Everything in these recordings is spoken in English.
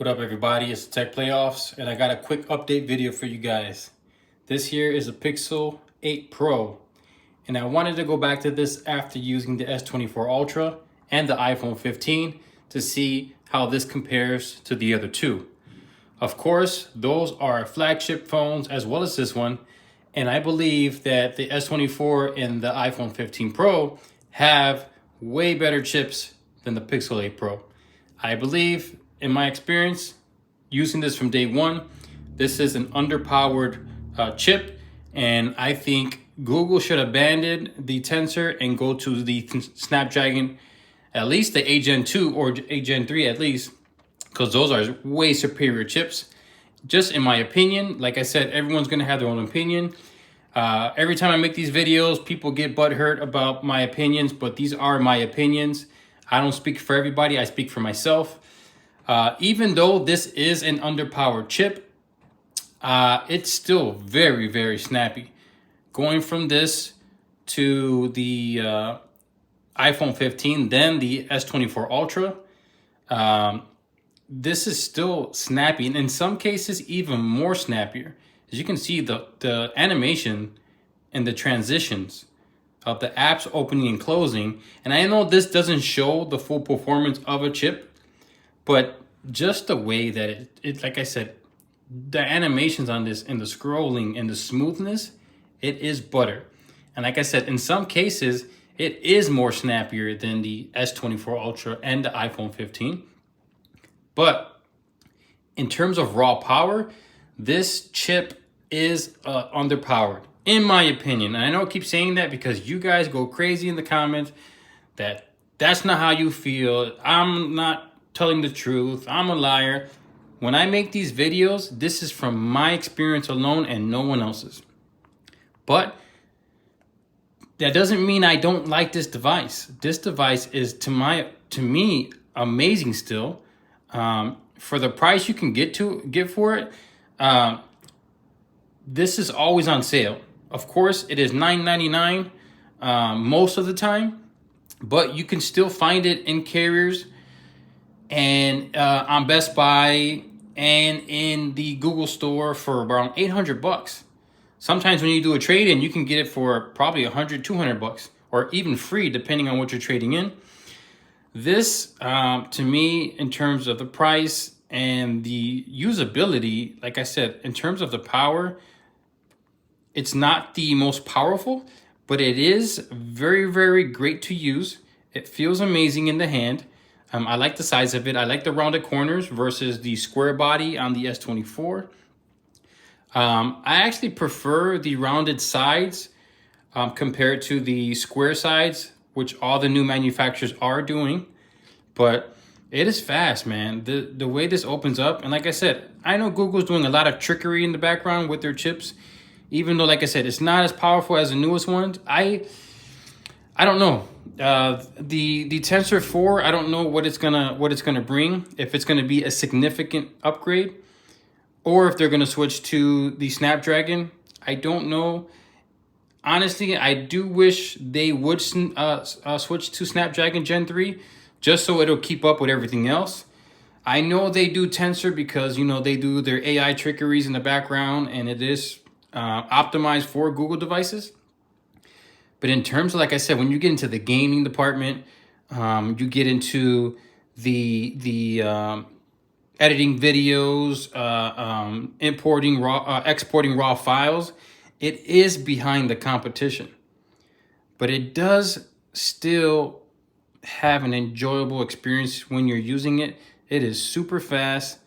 What up, everybody? It's Tech Playoffs, and I got a quick update video for you guys. This here is a Pixel 8 Pro, and I wanted to go back to this after using the S24 Ultra and the iPhone 15 to see how this compares to the other two. Of course, those are flagship phones as well as this one, and I believe that the S24 and the iPhone 15 Pro have way better chips than the Pixel 8 Pro. I believe, in my experience, using this from day one, this is an underpowered chip, and I think Google should abandon the Tensor and go to the Snapdragon, at least the 8 Gen 2 or 8 Gen 3 at least, because those are way superior chips. Just in my opinion, like I said, everyone's gonna have their own opinion. Every time I make these videos, people get butthurt about my opinions, but these are my opinions. I don't speak for everybody, I speak for myself. Even though this is an underpowered chip, it's still very, very snappy. Going from this to the iPhone 15, then the S24 Ultra, this is still snappy, and in some cases even more snappier. As you can see, the animation and the transitions of the apps opening and closing. And I know this doesn't show the full performance of a chip, but just the way that it like I said, the animations on this and the scrolling and the smoothness, it is butter. And like I said, in some cases, it is more snappier than the S24 Ultra and the iPhone 15. But in terms of raw power, this chip is underpowered, in my opinion. And I know I keep saying that because you guys go crazy in the comments that that's not how you feel. I'm not telling the truth. I'm a liar. When I make these videos, this is from my experience alone and no one else's. But that doesn't mean I don't like this device. This device is, to me, amazing still. For the price you can get for it, this is always on sale. Of course, it is $9.99 most of the time, but you can still find it in carriers and on Best Buy and in the Google store for around 800 bucks. Sometimes when you do a trade-in, you can get it for probably 100, 200 bucks, or even free, depending on what you're trading in. This, to me, in terms of the price and the usability, like I said, in terms of the power, it's not the most powerful, but it is very, very great to use. It feels amazing in the hand. I like the size of it. I like the rounded corners versus the square body on the S24. I actually prefer the rounded sides compared to the square sides, which all the new manufacturers are doing. But it is fast, man. The way this opens up, and like I said, I know Google's doing a lot of trickery in the background with their chips, even though, like I said, it's not as powerful as the newest ones. I don't know. The Tensor 4, I don't know what it's gonna bring. If it's gonna be a significant upgrade, or if they're gonna switch to the Snapdragon, I don't know. Honestly, I do wish they would switch to Snapdragon Gen 3, just so it'll keep up with everything else. I know they do Tensor because, you know, they do their AI trickeries in the background, and it is optimized for Google devices. But in terms of, like I said, when you get into the gaming department, you get into the editing videos, exporting raw files, it is behind the competition. But it does still have an enjoyable experience when you're using it. It is super fast.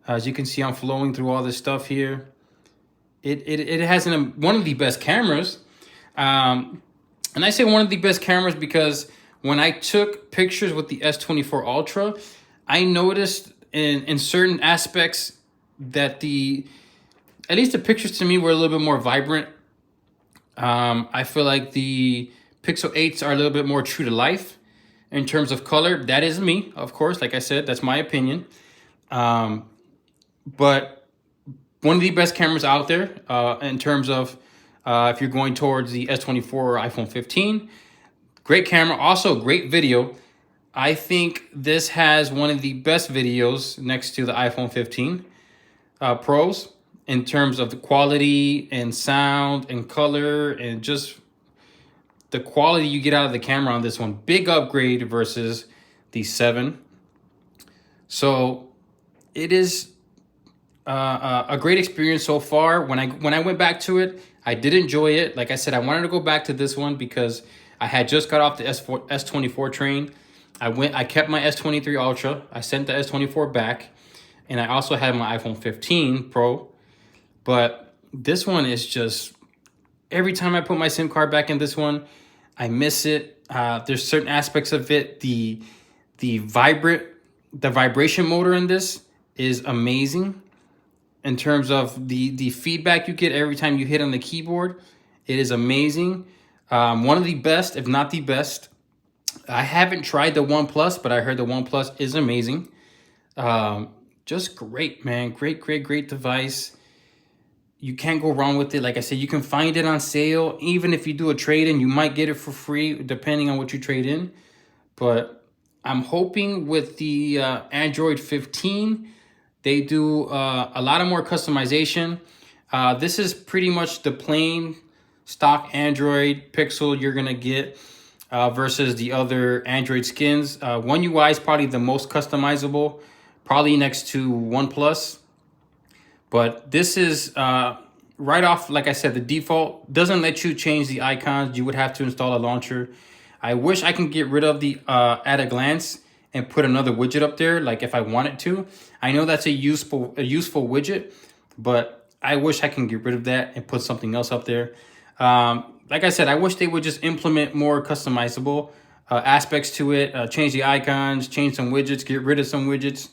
As you can see, I'm flowing through all this stuff here. It has one of the best cameras. And I say one of the best cameras because when I took pictures with the S24 Ultra, I noticed in certain aspects that at least the pictures to me were a little bit more vibrant. I feel like the Pixel 8s are a little bit more true to life in terms of color. That is me, of course. Like I said, that's my opinion. But one of the best cameras out there in terms of if you're going towards the S24 or iPhone 15. Great camera, also great video. I think this has one of the best videos next to the iPhone 15 Pros in terms of the quality and sound and color and just the quality you get out of the camera on this one. Big upgrade versus the 7. So it is a great experience so far. When I went back to it, I did enjoy it. Like I said, I wanted to go back to this one because I had just got off the S24 train. I kept my S23 Ultra. I sent the S24 back, and I also had my iPhone 15 Pro. But this one is just, every time I put my SIM card back in this one, I miss it. There's certain aspects of it. The vibration motor in this is amazing in terms of the feedback you get every time you hit on the keyboard. It is amazing. One of the best, if not the best. I haven't tried the OnePlus, but I heard the OnePlus is amazing. Just great, man. Great device. You can't go wrong with it. Like I said, you can find it on sale. Even if you do a trade-in, you might get it for free, depending on what you trade in. But I'm hoping with the Android 15, they do a lot of more customization. This is pretty much the plain stock Android Pixel you're going to get versus the other Android skins. One UI is probably the most customizable, probably next to OnePlus. But this is right off, like I said, the default doesn't let you change the icons. You would have to install a launcher. I wish I can get rid of the at a glance and put another widget up there, like if I wanted to. I know that's a useful widget, but I wish I can get rid of that and put something else up there. Like I said, I wish they would just implement more customizable aspects to it, change the icons, change some widgets, get rid of some widgets,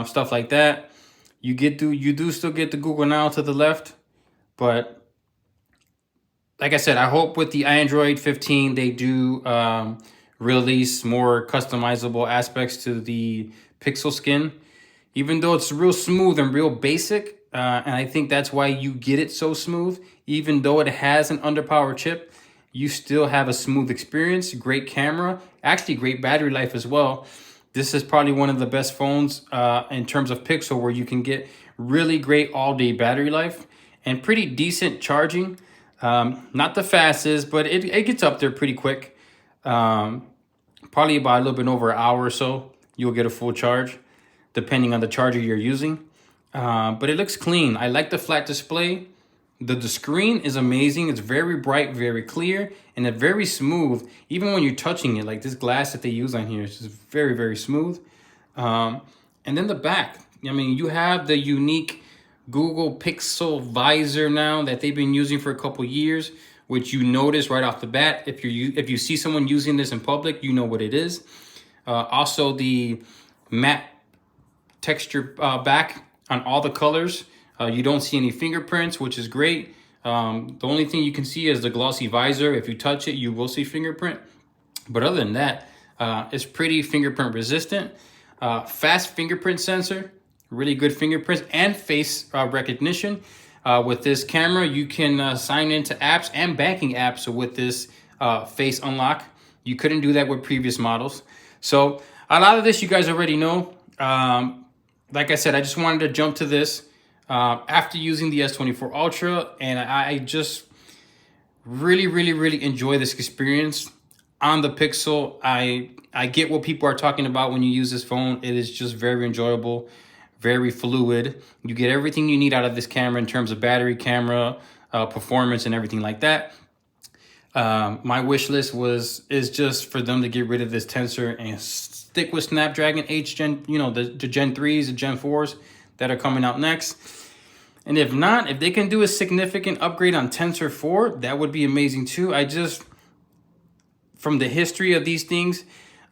stuff like that. You do still get the Google Now to the left, but like I said, I hope with the Android 15 they do release more customizable aspects to the Pixel skin, even though it's real smooth and real basic. And I think that's why you get it so smooth. Even though it has an underpowered chip, you still have a smooth experience, great camera, actually great battery life as well. This is probably one of the best phones in terms of Pixel where you can get really great all-day battery life and pretty decent charging. Not the fastest, but it gets up there pretty quick. Probably about a little bit over an hour or so, you'll get a full charge, depending on the charger you're using. But it looks clean. I like the flat display. The screen is amazing. It's very bright, very clear, and it's very smooth. Even when you're touching it, like this glass that they use on here, it's just very smooth. And then the back. I mean, you have the unique Google Pixel visor now that they've been using for a couple years, which you notice right off the bat. If you see someone using this in public, you know what it is. Also, the matte texture back on all the colors. You don't see any fingerprints, which is great. The only thing you can see is the glossy visor. If you touch it, you will see fingerprint. But other than that, it's pretty fingerprint resistant. Fast fingerprint sensor, really good fingerprints and face recognition. With this camera, you can sign into apps and banking apps with this face unlock. You couldn't do that with previous models. So a lot of this you guys already know. Like I said, I just wanted to jump to this after using the S24 Ultra, and I just really enjoy this experience on the Pixel. I get what people are talking about when you use this phone. It is just very enjoyable, very fluid. You get everything you need out of this camera in terms of battery, camera, performance, and everything like that. My wish list is just for them to get rid of this tensor and stick with Snapdragon 8 Gen, the Gen 3s, the Gen 4s that are coming out next. And if not, if they can do a significant upgrade on Tensor 4, that would be amazing too. From the history of these things,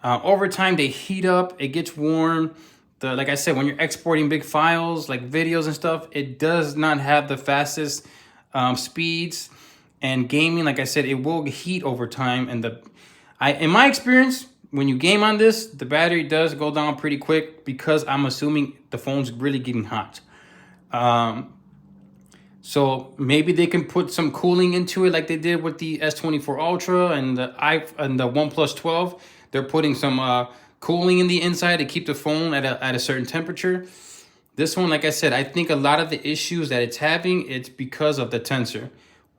over time they heat up, it gets warm. Like I said, when you're exporting big files like videos and stuff, it does not have the fastest speeds. And gaming, like I said, it will heat over time. And in my experience, when you game on this, the battery does go down pretty quick because I'm assuming the phone's really getting hot. So maybe they can put some cooling into it like they did with the S24 Ultra and the OnePlus 12. They're putting some cooling in the inside to keep the phone at a certain temperature. This one, like I said, I think a lot of the issues that it's having, it's because of the tensor.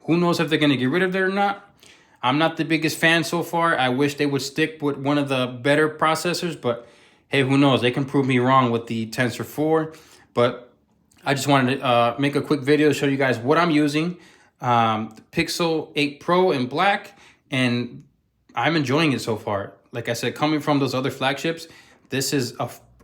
Who knows if they're going to get rid of it or not? I'm not the biggest fan so far. I wish they would stick with one of the better processors, but hey, who knows? They can prove me wrong with the Tensor 4. But I just wanted to make a quick video to show you guys what I'm using. The Pixel 8 Pro in black, and I'm enjoying it so far. Like I said, coming from those other flagships, this is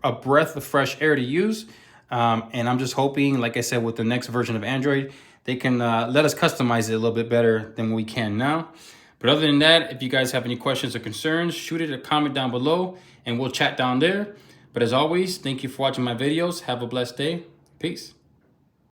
a breath of fresh air to use. And I'm just hoping, like I said, with the next version of Android, they can let us customize it a little bit better than we can now. But other than that, if you guys have any questions or concerns, shoot it a comment down below and we'll chat down there. But as always, thank you for watching my videos. Have a blessed day. Peace.